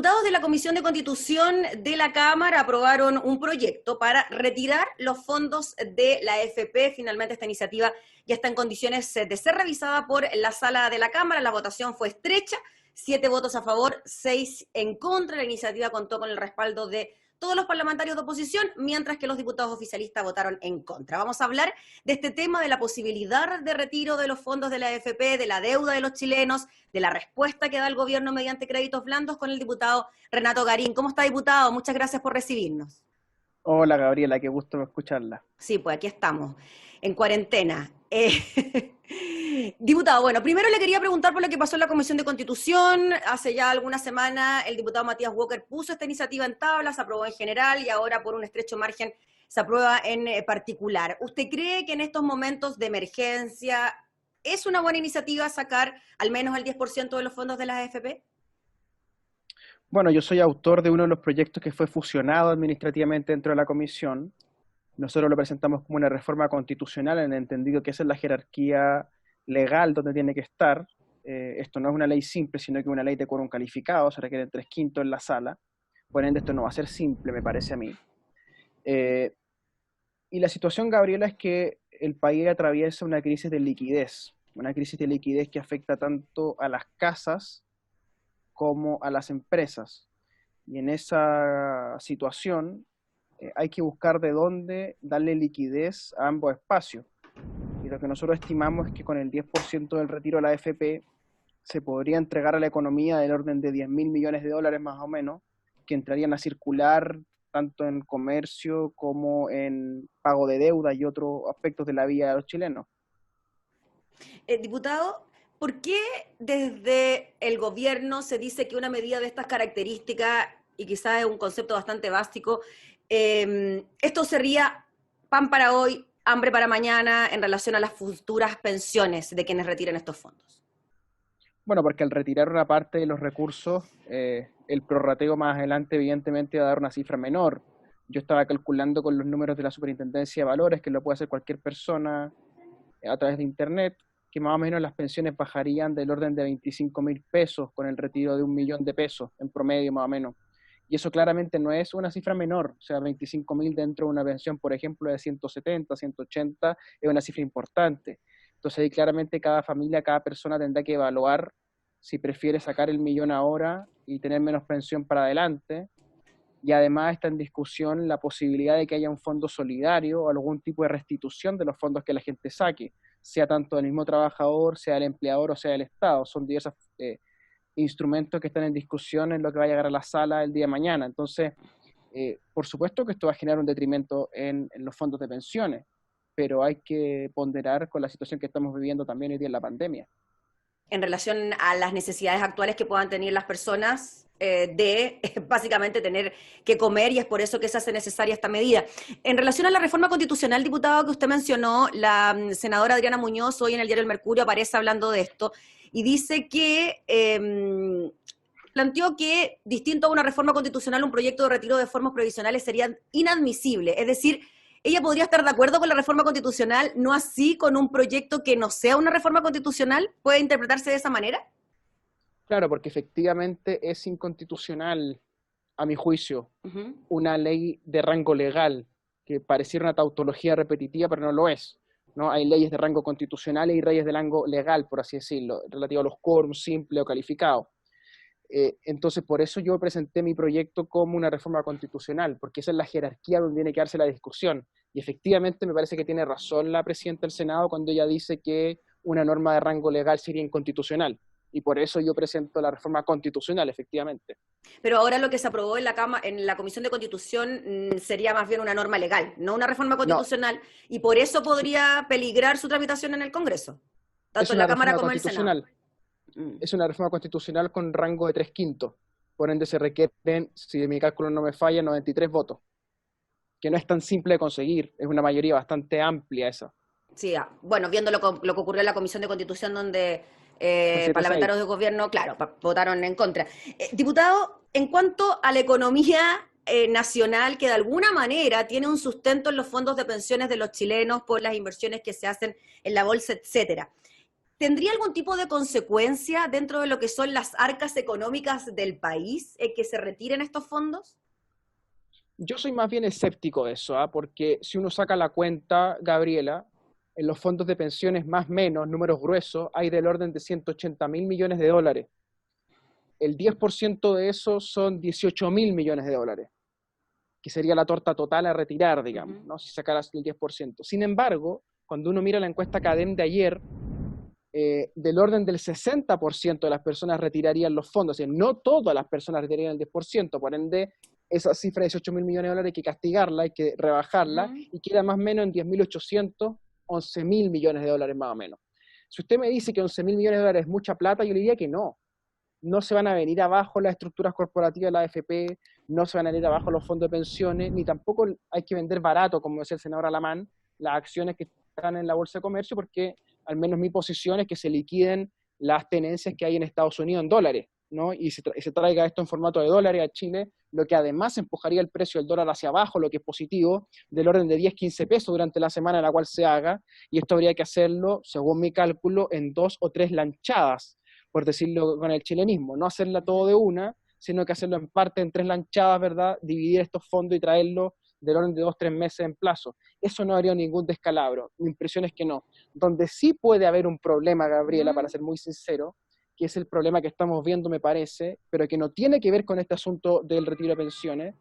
Diputados de la Comisión de Constitución de la Cámara aprobaron un proyecto para retirar los fondos de la AFP. Finalmente esta iniciativa ya está en condiciones de ser revisada por la sala de la Cámara. La votación fue estrecha, 7 votos a favor, 6 en contra. La iniciativa contó con el respaldo de todos los parlamentarios de oposición, mientras que los diputados oficialistas votaron en contra. Vamos a hablar de este tema, de la posibilidad de retiro de los fondos de la AFP, de la deuda de los chilenos, de la respuesta que da el gobierno mediante créditos blandos, con el diputado Renato Garín. ¿Cómo está, diputado? Muchas gracias por recibirnos. Hola, Gabriela, qué gusto escucharla. Sí, pues aquí estamos, en cuarentena. Diputado, bueno, primero le quería preguntar por lo que pasó en la Comisión de Constitución. Hace ya algunas semanas el diputado Matías Walker puso esta iniciativa en tabla, se aprobó en general y ahora por un estrecho margen se aprueba en particular. ¿Usted cree que en estos momentos de emergencia es una buena iniciativa sacar al menos el 10% de los fondos de las AFP? Bueno, yo soy autor de uno de los proyectos que fue fusionado administrativamente dentro de la comisión. Nosotros lo presentamos como una reforma constitucional en el entendido que esa es la jerarquía legal donde tiene que estar. Esto no es una ley simple, sino que es una ley de quórum calificado, se requieren 3/5 en la sala. Por ende, esto no va a ser simple, me parece a mí. Y la situación, Gabriela, es que el país atraviesa una crisis de liquidez que afecta tanto a las casas como a las empresas. Y en esa situación hay que buscar de dónde darle liquidez a ambos espacios. Y lo que nosotros estimamos es que con el 10% del retiro de la AFP se podría entregar a la economía del orden de $10.000 millones más o menos, que entrarían a circular tanto en comercio como en pago de deuda y otros aspectos de la vida de los chilenos. Diputado, ¿por qué desde el gobierno se dice que una medida de estas características, y quizás es un concepto bastante básico, esto sería pan para hoy, hambre para mañana en relación a las futuras pensiones de quienes retiren estos fondos? Bueno, porque al retirar una parte de los recursos, el prorrateo más adelante evidentemente va a dar una cifra menor. Yo estaba calculando con los números de la Superintendencia de Valores, que lo puede hacer cualquier persona a través de Internet, que más o menos las pensiones bajarían del orden de 25.000 pesos con el retiro de 1 millón de pesos en promedio más o menos. Y eso claramente no es una cifra menor, o sea, 25.000 dentro de una pensión, por ejemplo, de 170, 180, es una cifra importante. Entonces ahí claramente cada familia, cada persona tendrá que evaluar si prefiere sacar el millón ahora y tener menos pensión para adelante. Y además está en discusión la posibilidad de que haya un fondo solidario o algún tipo de restitución de los fondos que la gente saque, sea tanto del mismo trabajador, sea del empleador o sea del Estado. Son diversos instrumentos que están en discusión en lo que va a llegar a la sala el día de mañana. Entonces, por supuesto que esto va a generar un detrimento en los fondos de pensiones, pero hay que ponderar con la situación que estamos viviendo también hoy día en la pandemia. En relación a las necesidades actuales que puedan tener las personas de básicamente tener que comer, y es por eso que se hace necesaria esta medida. En relación a la reforma constitucional, diputado, que usted mencionó, la senadora Adriana Muñoz hoy en el diario El Mercurio aparece hablando de esto y dice que planteó que, distinto a una reforma constitucional, un proyecto de retiro de fondos previsionales sería inadmisible. Es decir, ella podría estar de acuerdo con la reforma constitucional, no así con un proyecto que no sea una reforma constitucional. ¿Puede interpretarse de esa manera? Claro, porque efectivamente es inconstitucional, a mi juicio, una ley de rango legal, que pareciera una tautología repetitiva, pero no lo es, ¿no? Hay leyes de rango constitucional y leyes de rango legal, por así decirlo, relativo a los quórums simple o calificado. Entonces, por eso yo presenté mi proyecto como una reforma constitucional, porque esa es la jerarquía donde tiene que darse la discusión. Y efectivamente me parece que tiene razón la presidenta del Senado cuando ella dice que una norma de rango legal sería inconstitucional. Y por eso yo presento la reforma constitucional, efectivamente. Pero ahora lo que se aprobó en la Comisión de Constitución sería más bien una norma legal, no una reforma constitucional, no. Y por eso podría peligrar su tramitación en el Congreso, tanto en la Cámara como en el Senado. Es una reforma constitucional con rango de 3/5. Por ende se requieren, si mi cálculo no me falla, 93 votos. Que no es tan simple de conseguir, es una mayoría bastante amplia esa. Sí, bueno, viendo lo que ocurrió en la Comisión de Constitución, donde parlamentarios del gobierno, claro, votaron en contra. Diputado, en cuanto a la economía nacional, que de alguna manera tiene un sustento en los fondos de pensiones de los chilenos por las inversiones que se hacen en la bolsa, etcétera, ¿Tendría algún tipo de consecuencia dentro de lo que son las arcas económicas del país que se retiren estos fondos? Yo soy más bien escéptico de eso, porque si uno saca la cuenta, Gabriela, en los fondos de pensiones más menos, números gruesos, hay del orden de 180.000 millones de dólares. El 10% de eso son 18.000 millones de dólares, que sería la torta total a retirar, digamos, ¿no? Si sacaras el 10%. Sin embargo, cuando uno mira la encuesta CADEM de ayer, del orden del 60% de las personas retirarían los fondos, es decir, no todas las personas retirarían el 10%, por ende, esa cifra de 18.000 millones de dólares hay que castigarla, hay que rebajarla, y queda más o menos en 10.800, 11.000 millones de dólares más o menos. Si usted me dice que 11.000 millones de dólares es mucha plata, yo le diría que no. No se van a venir abajo las estructuras corporativas de la AFP, no se van a venir abajo los fondos de pensiones, ni tampoco hay que vender barato, como decía el senador Alamán, las acciones que están en la Bolsa de Comercio, porque al menos mi posición es que se liquiden las tenencias que hay en Estados Unidos en dólares, ¿no? Y se traiga esto en formato de dólares a Chile, lo que además empujaría el precio del dólar hacia abajo, lo que es positivo, del orden de 10, 15 pesos durante la semana en la cual se haga, y esto habría que hacerlo, según mi cálculo, en 2 o 3 lanchadas, por decirlo con el chilenismo, no hacerla todo de una, sino que hacerlo en parte en 3 lanchadas, ¿verdad? Dividir estos fondos y traerlo del orden de 2 o 3 meses en plazo. Eso no haría ningún descalabro. Mi impresión es que no. Donde sí puede haber un problema, Gabriela, para ser muy sincero, que es el problema que estamos viendo, me parece, pero que no tiene que ver con este asunto del retiro de pensiones,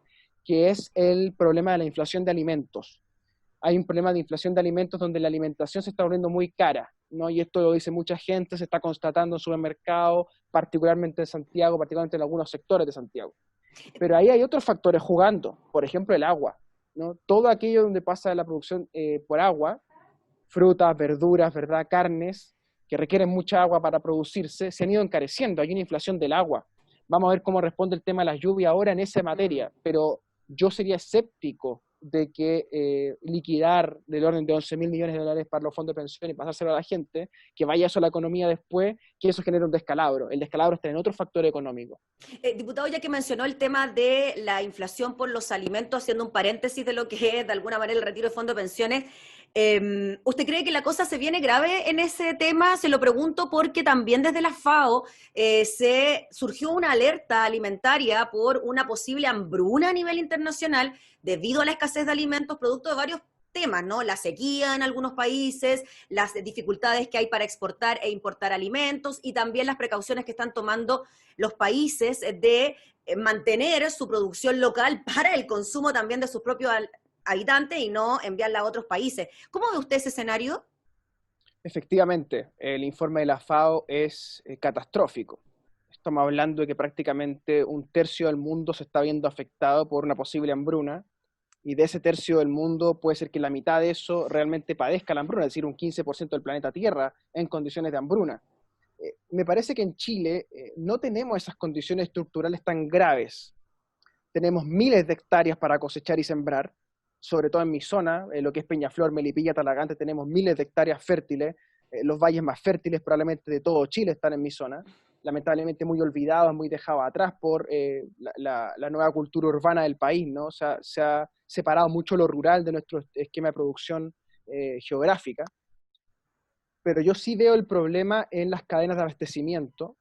que es el problema de la inflación de alimentos. Hay un problema de inflación de alimentos donde la alimentación se está volviendo muy cara, ¿no? Y esto lo dice mucha gente, se está constatando en supermercados, particularmente en Santiago, particularmente en algunos sectores de Santiago. Pero ahí hay otros factores jugando, por ejemplo el agua, ¿no? Todo aquello donde pasa la producción por agua, frutas, verduras, ¿verdad? Carnes, que requieren mucha agua para producirse, se han ido encareciendo, hay una inflación del agua. Vamos a ver cómo responde el tema de la lluvia ahora en esa materia, pero yo sería escéptico de que liquidar del orden de 11.000 millones de dólares para los fondos de pensión y pasárselo a la gente, que vaya eso a la economía después, que eso genere un descalabro. El descalabro está en otro factor económico. Diputado, ya que mencionó el tema de la inflación por los alimentos, haciendo un paréntesis de lo que es de alguna manera el retiro de fondos de pensiones, ¿usted cree que la cosa se viene grave en ese tema? Se lo pregunto porque también desde la FAO se surgió una alerta alimentaria por una posible hambruna a nivel internacional debido a la escasez de alimentos producto de varios temas, ¿no? La sequía en algunos países, las dificultades que hay para exportar e importar alimentos y también las precauciones que están tomando los países de mantener su producción local para el consumo también de sus propios habitantes y no enviarla a otros países. ¿Cómo ve usted ese escenario? Efectivamente, el informe de la FAO es catastrófico. Estamos hablando de que prácticamente un tercio del mundo se está viendo afectado por una posible hambruna, y de ese tercio del mundo puede ser que la mitad de eso realmente padezca la hambruna, es decir, un 15% del planeta Tierra en condiciones de hambruna. Me parece que en Chile no tenemos esas condiciones estructurales tan graves. Tenemos miles de hectáreas para cosechar y sembrar, sobre todo en mi zona, lo que es Peñaflor, Melipilla, Talagante, tenemos miles de hectáreas fértiles, los valles más fértiles probablemente de todo Chile están en mi zona, lamentablemente muy olvidados, muy dejados atrás por la nueva cultura urbana del país, ¿no? O sea, se ha separado mucho lo rural de nuestro esquema de producción geográfica, pero yo sí veo el problema en las cadenas de abastecimiento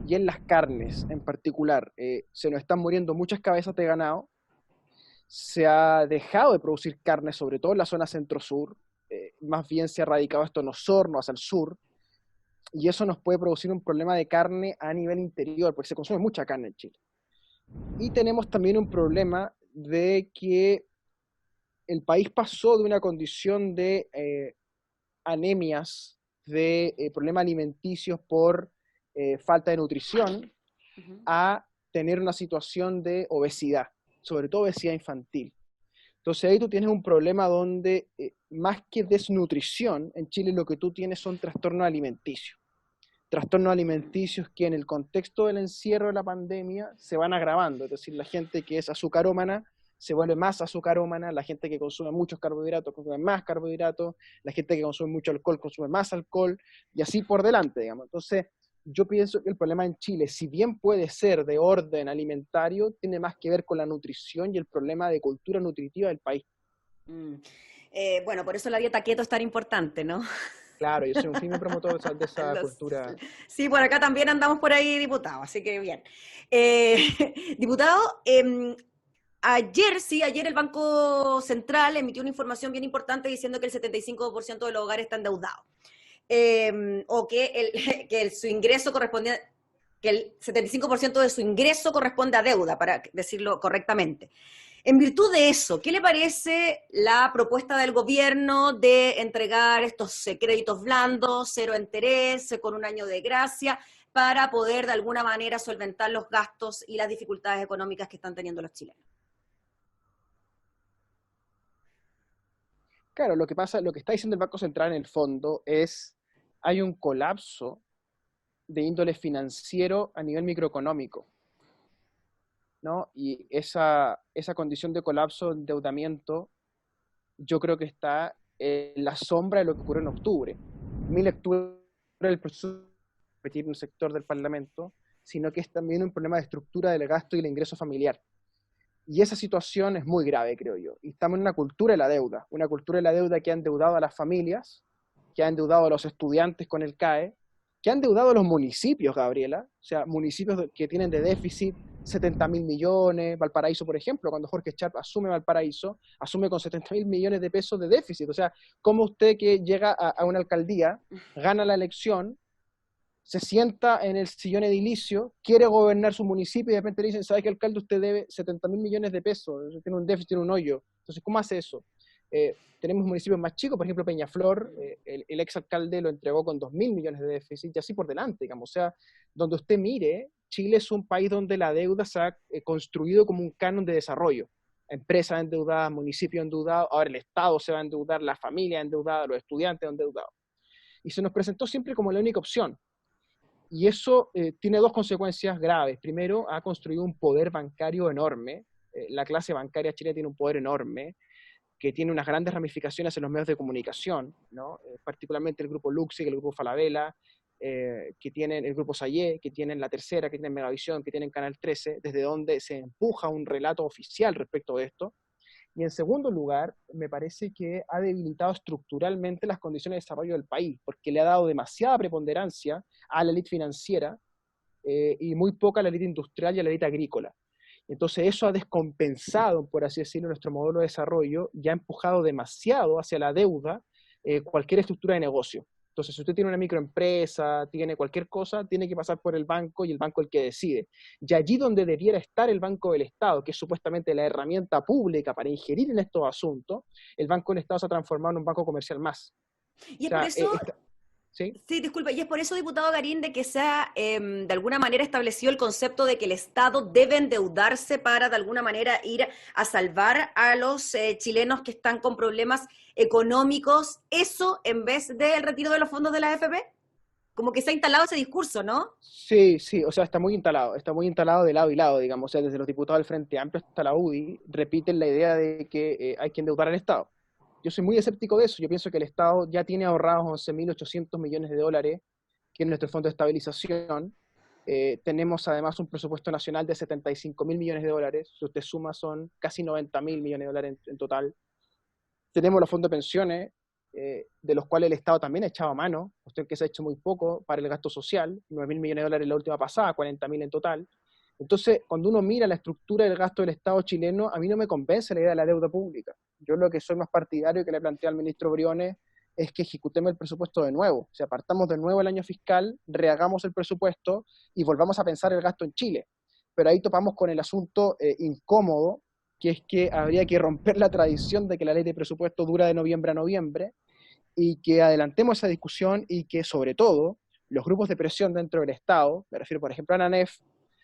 y en las carnes en particular. Se nos están muriendo muchas cabezas de ganado, se ha dejado de producir carne, sobre todo en la zona centro-sur, más bien se ha radicado esto en Osorno, hacia el sur, y eso nos puede producir un problema de carne a nivel interior, porque se consume mucha carne en Chile. Y tenemos también un problema de que el país pasó de una condición de anemias, de problemas alimenticios por falta de nutrición, a tener una situación de obesidad, sobre todo obesidad infantil. Entonces ahí tú tienes un problema donde más que desnutrición, en Chile lo que tú tienes son trastornos alimenticios. Trastornos alimenticios que en el contexto del encierro de la pandemia se van agravando, es decir, la gente que es azucarómana se vuelve más azucarómana, la gente que consume muchos carbohidratos consume más carbohidratos, la gente que consume mucho alcohol consume más alcohol, y así por delante, digamos. Entonces, yo pienso que el problema en Chile, si bien puede ser de orden alimentario, tiene más que ver con la nutrición y el problema de cultura nutritiva del país. Bueno, por eso la dieta keto es tan importante, ¿no? Claro, yo soy un firme promotor de esa Los- cultura. sí, por acá también andamos por ahí, diputado, así que bien. Diputado, ayer el Banco Central emitió una información bien importante diciendo que el 75% de los hogares están endeudados. O que, su ingreso corresponde, que el 75% de su ingreso corresponde a deuda, para decirlo correctamente. En virtud de eso, ¿qué le parece la propuesta del gobierno de entregar estos créditos blandos, cero interés, con un año de gracia, para poder de alguna manera solventar los gastos y las dificultades económicas que están teniendo los chilenos? Claro, lo que pasa, lo que está diciendo el Banco Central en el fondo es, hay un colapso de índole financiero a nivel microeconómico, ¿no? Y esa condición de colapso, endeudamiento, yo creo que está en la sombra de lo que ocurrió en octubre. Mi lectura del proceso repetir un sector del Parlamento, sino que es también un problema de estructura del gasto y el ingreso familiar. Y esa situación es muy grave, creo yo. Y estamos en una cultura de la deuda, una cultura de la deuda que ha endeudado a las familias, que ha endeudado a los estudiantes con el CAE, que ha endeudado a los municipios, Gabriela, o sea, municipios que tienen de déficit 70.000 millones, Valparaíso, por ejemplo, cuando Jorge Chap asume Valparaíso, asume con 70.000 millones de pesos de déficit. O sea, ¿cómo usted que llega a una alcaldía, gana la elección, se sienta en el sillón edilicio, quiere gobernar su municipio y de repente le dicen, ¿sabe qué, alcalde? Usted debe 70.000 millones de pesos, tiene un déficit, tiene un hoyo. Entonces, ¿cómo hace eso? Tenemos municipios más chicos, por ejemplo, Peñaflor, el exalcalde lo entregó con 2.000 millones de déficit, y así por delante, digamos. O sea, donde usted mire, Chile es un país donde la deuda se ha construido como un canon de desarrollo. Empresas endeudadas, municipios endeudados, ahora el Estado se va a endeudar, la familia endeudada, los estudiantes endeudados. Y se nos presentó siempre como la única opción. Y eso tiene dos consecuencias graves. Primero, ha construido un poder bancario enorme. La clase bancaria chilena tiene un poder enorme, que tiene unas grandes ramificaciones en los medios de comunicación, ¿no? Particularmente el grupo Luxig, el grupo Falabella, que tienen el grupo Sayé, que tienen La Tercera, que tienen Megavisión, que tienen Canal 13, desde donde se empuja un relato oficial respecto de esto. Y en segundo lugar, me parece que ha debilitado estructuralmente las condiciones de desarrollo del país, porque le ha dado demasiada preponderancia a la élite financiera y muy poca a la élite industrial y a la élite agrícola. Entonces eso ha descompensado, por así decirlo, nuestro modelo de desarrollo y ha empujado demasiado hacia la deuda cualquier estructura de negocio. Entonces, si usted tiene una microempresa, tiene cualquier cosa, tiene que pasar por el banco y el banco es el que decide. Y allí donde debiera estar el Banco del Estado, que es supuestamente la herramienta pública para ingerir en estos asuntos, el Banco del Estado se ha transformado en un banco comercial más. Y O es por sea, eso, ¿sí? sí, disculpa, y es por eso, diputado Garín, de que se ha de alguna manera establecido el concepto de que el Estado debe endeudarse para de alguna manera ir a salvar a los chilenos que están con problemas económicos, eso en vez del retiro de los fondos de la AFP. Como que se ha instalado ese discurso, ¿no? Sí, sí, o sea, está muy instalado de lado y lado, digamos, o sea, desde los diputados del Frente Amplio hasta la UDI, repiten la idea de que hay que endeudar al Estado. Yo soy muy escéptico de eso, yo pienso que el Estado ya tiene ahorrados 11.800 millones de dólares, que es nuestro fondo de estabilización. Tenemos además un presupuesto nacional de 75.000 millones de dólares, si usted suma son casi 90.000 millones de dólares en total. Tenemos los fondos de pensiones, de los cuales el Estado también ha echado mano, cuestión que se ha hecho muy poco para el gasto social, 9.000 millones de dólares la última pasada, 40.000 en total. Entonces, cuando uno mira la estructura del gasto del Estado chileno, a mí no me convence la idea de la deuda pública. Yo lo que soy más partidario que le plantea al ministro Briones es que ejecutemos el presupuesto de nuevo. O sea, partamos de nuevo el año fiscal, rehagamos el presupuesto y volvamos a pensar el gasto en Chile. Pero ahí topamos con el asunto incómodo, que es que habría que romper la tradición de que la ley de presupuesto dura de noviembre a noviembre y que adelantemos esa discusión y que, sobre todo, los grupos de presión dentro del Estado, me refiero, por ejemplo, a la ANEF,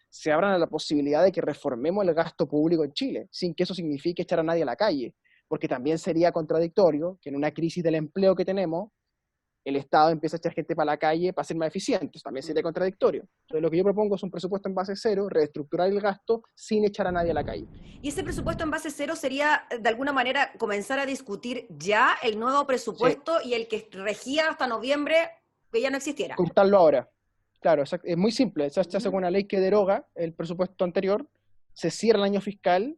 se abran a la posibilidad de que reformemos el gasto público en Chile, sin que eso signifique echar a nadie a la calle, porque también sería contradictorio que en una crisis del empleo que tenemos, el Estado empieza a echar gente para la calle para ser más eficientes, también sería contradictorio. Entonces lo que yo propongo es un presupuesto en base cero, reestructurar el gasto sin echar a nadie a la calle. Y ese presupuesto en base cero sería, de alguna manera, comenzar a discutir ya el nuevo Sí, presupuesto y el que regía hasta noviembre, que ya no existiera. contarlo ahora. Claro, es muy simple, se hace con una ley que deroga el presupuesto anterior, se cierra el año fiscal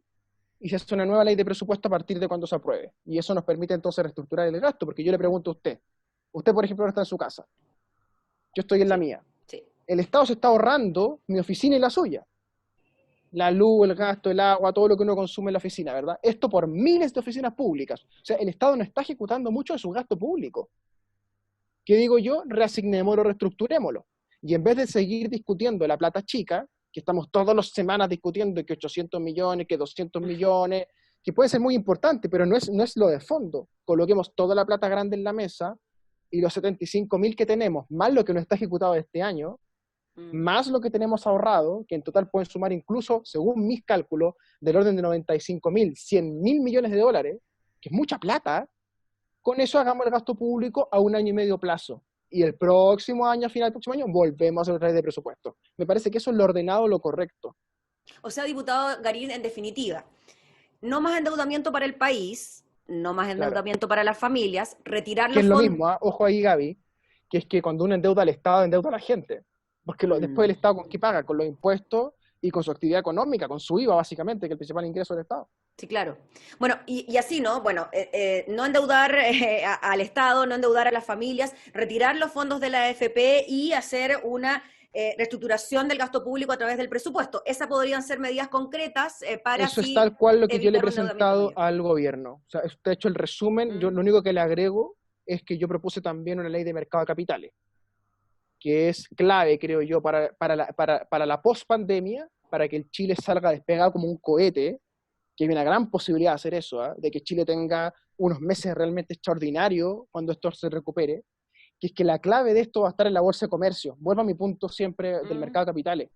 y se hace una nueva ley de presupuesto a partir de cuando se apruebe. Y eso nos permite entonces reestructurar el gasto, porque yo le pregunto a usted, Usted, por ejemplo, ahora está en su casa. Yo estoy en la Sí, mía. sí. El Estado se está ahorrando mi oficina y la suya. La luz, el gasto, el agua, todo lo que uno consume en la oficina, ¿verdad? Esto por miles de oficinas públicas. O sea, el Estado no está ejecutando mucho de su gasto público. ¿Qué digo yo? Reasignémoslo, reestructurémoslo. Y en vez de seguir discutiendo la plata chica, que estamos todas las semanas discutiendo que 800 millones, que 200 millones, que puede ser muy importante, pero no es lo de fondo. Coloquemos toda la plata grande en la mesa y los 75.000 que tenemos, más lo que no está ejecutado este año, Mm. más lo que tenemos ahorrado, que en total pueden sumar incluso, según mis cálculos, del orden de 95.000, 100.000 millones de dólares, que es mucha plata. Con eso hagamos el gasto público a 1 año y medio plazo. Y el próximo año, a final del próximo año, volvemos a hacer otra vez de presupuesto. Me parece que eso es lo ordenado, lo correcto. O sea, diputado Garín, en definitiva, no más endeudamiento para el país, no más Claro. endeudamiento para las familias, retirar Que los es lo fondos. mismo, ¿ah? Ojo ahí, Gaby, que es que cuando uno endeuda al Estado, endeuda a la gente. Porque después el Estado, ¿con qué paga? Con los impuestos y con su actividad económica, con su IVA, básicamente, que es el principal ingreso del Estado. Sí, claro. Bueno, y así, ¿no? Bueno, no endeudar al Estado, no endeudar a las familias, retirar los fondos de la AFP y hacer una reestructuración del gasto público a través del presupuesto. Esas podrían ser medidas concretas para Eso es así tal cual lo que yo le he evitar un endeudamiento presentado mayor. al gobierno. O sea, usted ha hecho el resumen. Yo Mm, lo único que le agrego es que yo propuse también una ley de mercado de capitales, que es clave, creo yo, para la post-pandemia, para que el Chile salga despegado como un cohete, que hay una gran posibilidad de hacer eso, ¿eh? De que Chile tenga unos meses realmente extraordinarios cuando esto se recupere, que es que la clave de esto va a estar en la bolsa de comercio. Vuelvo a mi punto siempre del mm, mercado de capitales,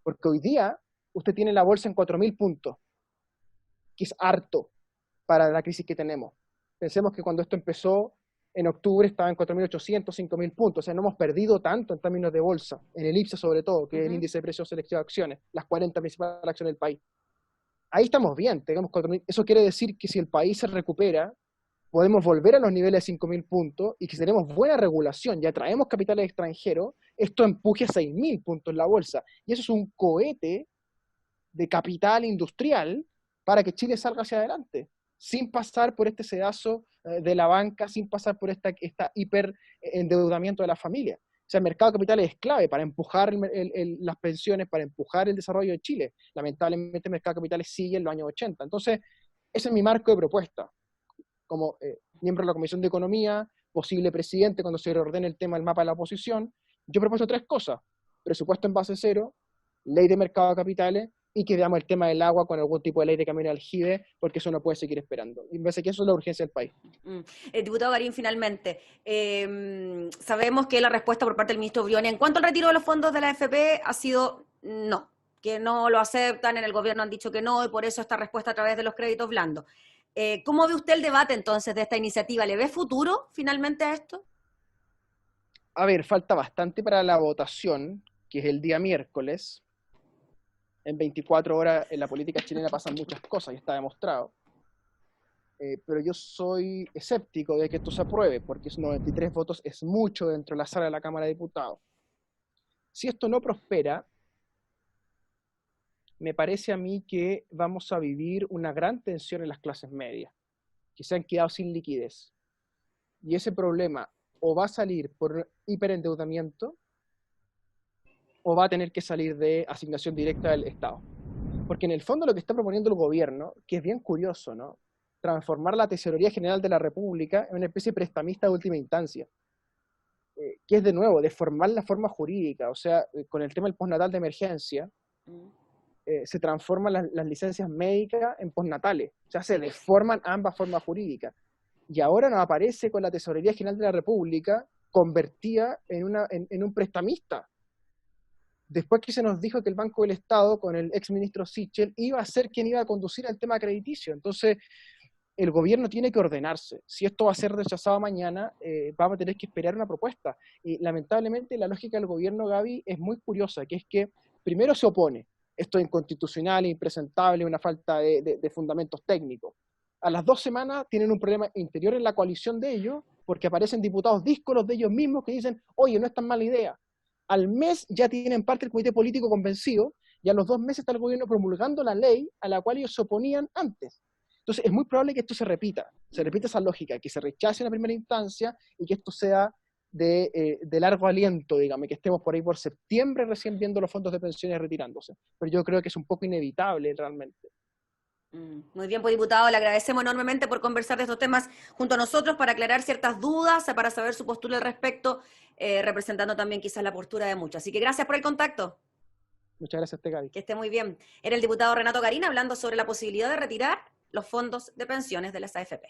porque hoy día usted tiene la bolsa en 4.000 puntos, que es harto para la crisis que tenemos. Pensemos que cuando esto empezó, en octubre estaba en 4.800, 5.000 puntos, o sea, no hemos perdido tanto en términos de bolsa, en el IPSA sobre todo, que es el ujú. índice de precios selectivos de acciones, las 40 principales acciones del país. Ahí estamos bien, tenemos 4.000. Eso quiere decir que si el país se recupera, podemos volver a los niveles de 5.000 puntos y que si tenemos buena regulación y atraemos capitales extranjeros, esto empuje a 6.000 puntos en la bolsa. Y eso es un cohete de capital industrial para que Chile salga hacia adelante, sin pasar por este sedazo de la banca, sin pasar por esta hiperendeudamiento de la familia. O sea, el mercado de capitales es clave para empujar las pensiones, para empujar el desarrollo de Chile. Lamentablemente el mercado de capitales sigue en los años 80. Entonces, ese es mi marco de propuesta. Como miembro de la Comisión de Economía, posible presidente cuando se reordene el tema del mapa de la oposición, yo he propuesto 3 cosas: presupuesto en base cero, ley de mercado de capitales y que veamos el tema del agua con algún tipo de ley de cambio de aljibe, porque eso no puede seguir esperando. Y me parece que eso es la urgencia del país. Mm. Diputado Garín, finalmente, sabemos que la respuesta por parte del ministro Briones en cuanto al retiro de los fondos de la AFP ha sido no, que no lo aceptan, en el gobierno han dicho que no, y por eso esta respuesta a través de los créditos blandos. ¿Cómo ve usted el debate entonces de esta iniciativa? ¿Le ve futuro finalmente a esto? A ver, falta bastante para la votación, que es el día miércoles. En 24 horas en la política chilena pasan muchas cosas y está demostrado. Pero yo soy escéptico de que esto se apruebe, porque 93 votos es mucho dentro de la sala de la Cámara de Diputados. Si esto no prospera, me parece a mí que vamos a vivir una gran tensión en las clases medias, que se han quedado sin liquidez. Y ese problema o va a salir por hiperendeudamiento o va a tener que salir de asignación directa del Estado. Porque en el fondo lo que está proponiendo el gobierno, que es bien curioso, ¿no? Transformar la Tesorería General de la República en una especie de prestamista de última instancia, que es de nuevo, deformar la forma jurídica, o sea, con el tema del postnatal de emergencia, se transforman las licencias médicas en postnatales, o sea, se deforman ambas formas jurídicas. Y ahora nos aparece con la Tesorería General de la República convertida en un prestamista. Después que se nos dijo que el Banco del Estado, con el exministro Sichel, iba a ser quien iba a conducir el tema crediticio. Entonces, el gobierno tiene que ordenarse. Si esto va a ser rechazado mañana, vamos a tener que esperar una propuesta. Y lamentablemente la lógica del gobierno, Gaby, es muy curiosa, que es que primero se opone. Esto es inconstitucional, impresentable, una falta de fundamentos técnicos. A las 2 semanas tienen un problema interior en la coalición de ellos, porque aparecen diputados díscolos de ellos mismos que dicen, oye, no es tan mala idea. Al mes ya tienen parte del comité político convencido, y a los 2 meses está el gobierno promulgando la ley a la cual ellos se oponían antes. Entonces es muy probable que esto se repita. se repite esa lógica, que se rechace en la primera instancia y que esto sea de largo aliento, digamos, que estemos por ahí por septiembre recién viendo los fondos de pensiones retirándose. Pero yo creo que es un poco inevitable realmente. Muy bien, pues diputado, le agradecemos enormemente por conversar de estos temas junto a nosotros para aclarar ciertas dudas, para saber su postura al respecto, representando también quizás la postura de muchos. Así que gracias por el contacto. Muchas gracias, Gaby. Que esté muy bien. Era el diputado Renato Garín hablando sobre la posibilidad de retirar los fondos de pensiones de las AFP.